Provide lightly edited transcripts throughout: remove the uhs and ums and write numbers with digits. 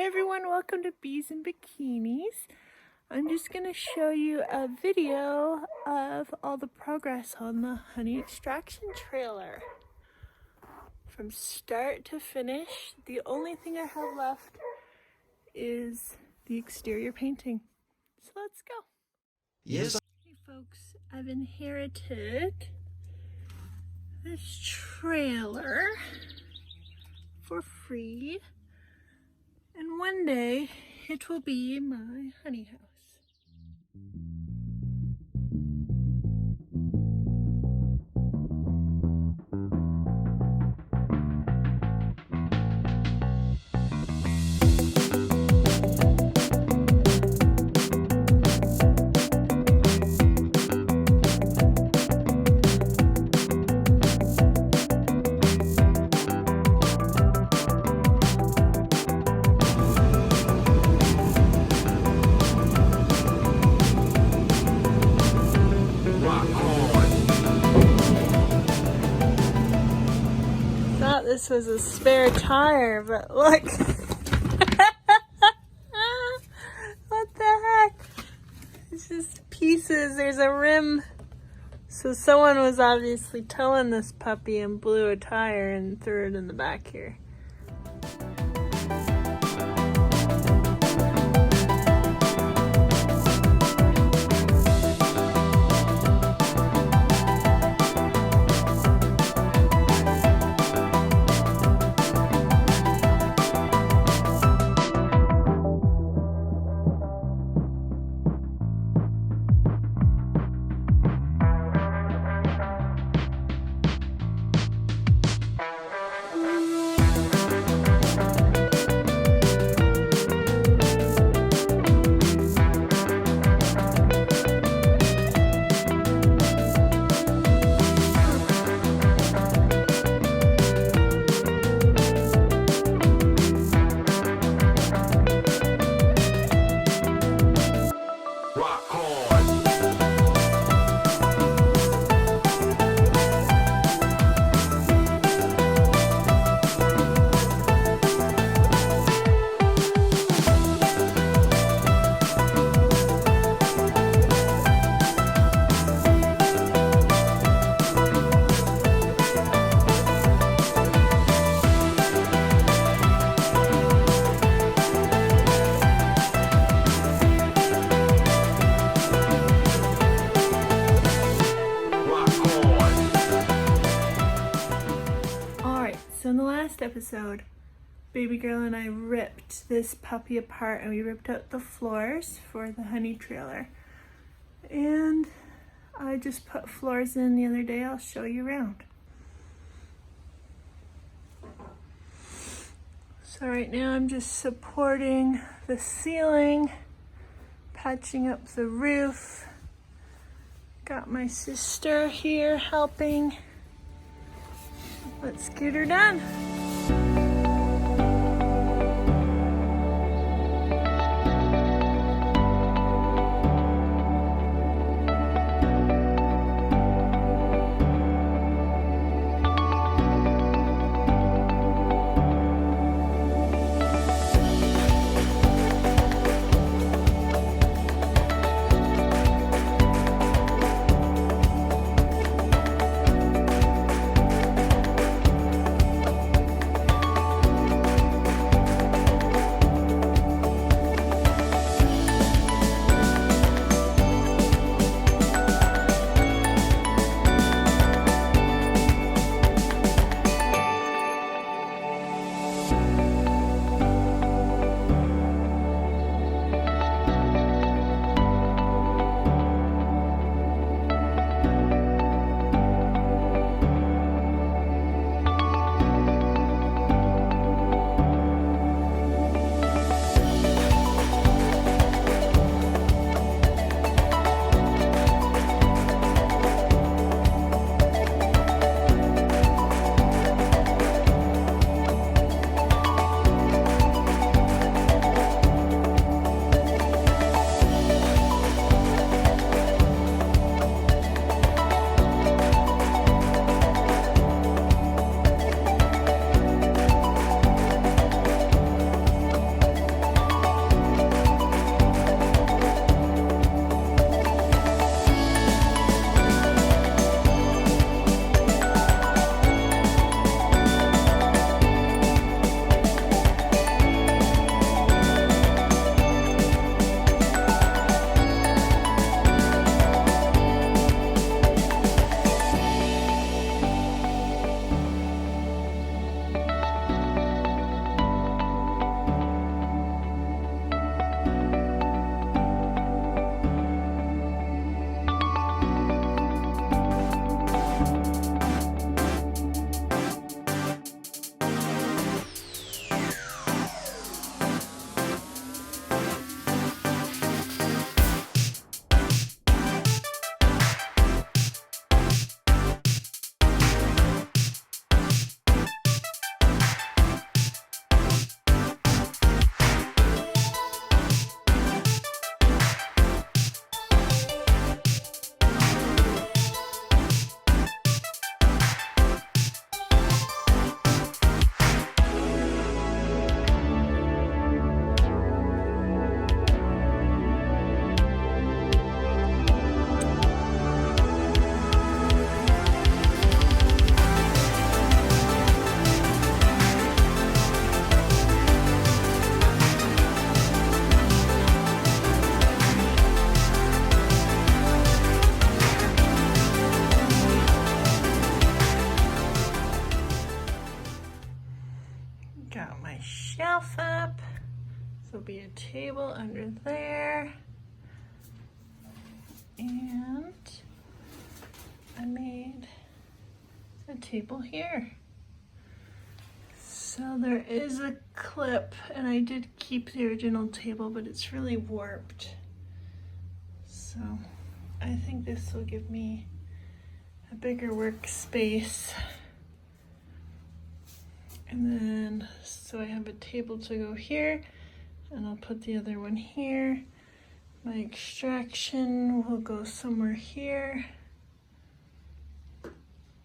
Hey everyone, welcome to Bees and Bikinis. I'm just going to show you a video of all the progress on the honey extraction trailer. From start to finish, the only thing I have left is the exterior painting. So let's go. Yes. Hey folks, I've inherited this trailer for free. And one day, it will be my honey house. Thought this was a spare tire, but look. What the heck? It's just pieces. There's a rim. So someone was obviously towing this puppy and blew a tire and threw it in the back here. So in the last episode, baby girl and I ripped this puppy apart and we ripped out the floors for the honey trailer. And I just put floors in the other day. I'll show you around. So right now I'm just supporting the ceiling, patching up the roof. Got my sister here helping. Let's get her done. up. There'll be a table under there. And I made a table here. So there is a clip, and I did keep the original table, but it's really warped. So I think this will give me a bigger workspace. And then, so I have a table to go here, and I'll put the other one here. My extraction will go somewhere here.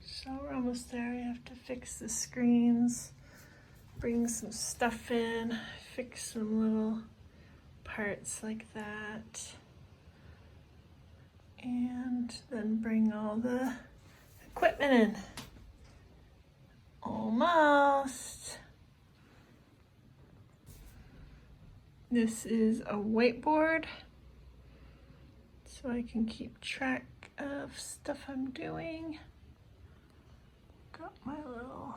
So we're almost there. I have to fix the screens, bring some stuff in, fix some little parts like that, and then bring all the equipment in. Almost. This is a whiteboard, so I can keep track of stuff I'm doing. Got my little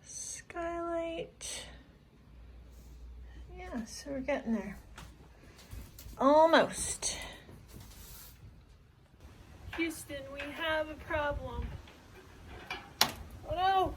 skylight. Yeah, so we're getting there. Almost. Houston, we have a problem. Oh no!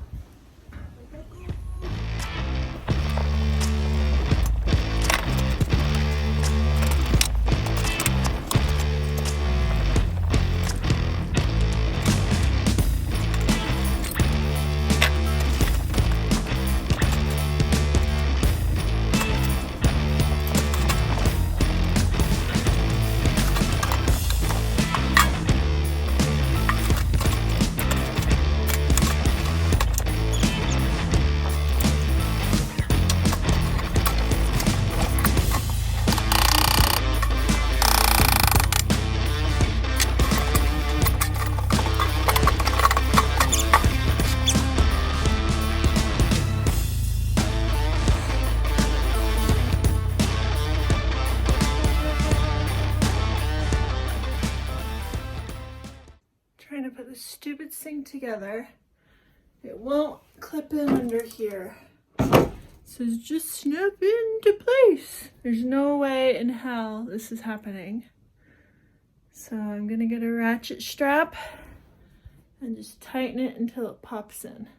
Trying to put this stupid thing together. It won't clip in under here. So it's just snap into place. There's no way in hell this is happening. So I'm gonna get a ratchet strap and just tighten it until it pops in.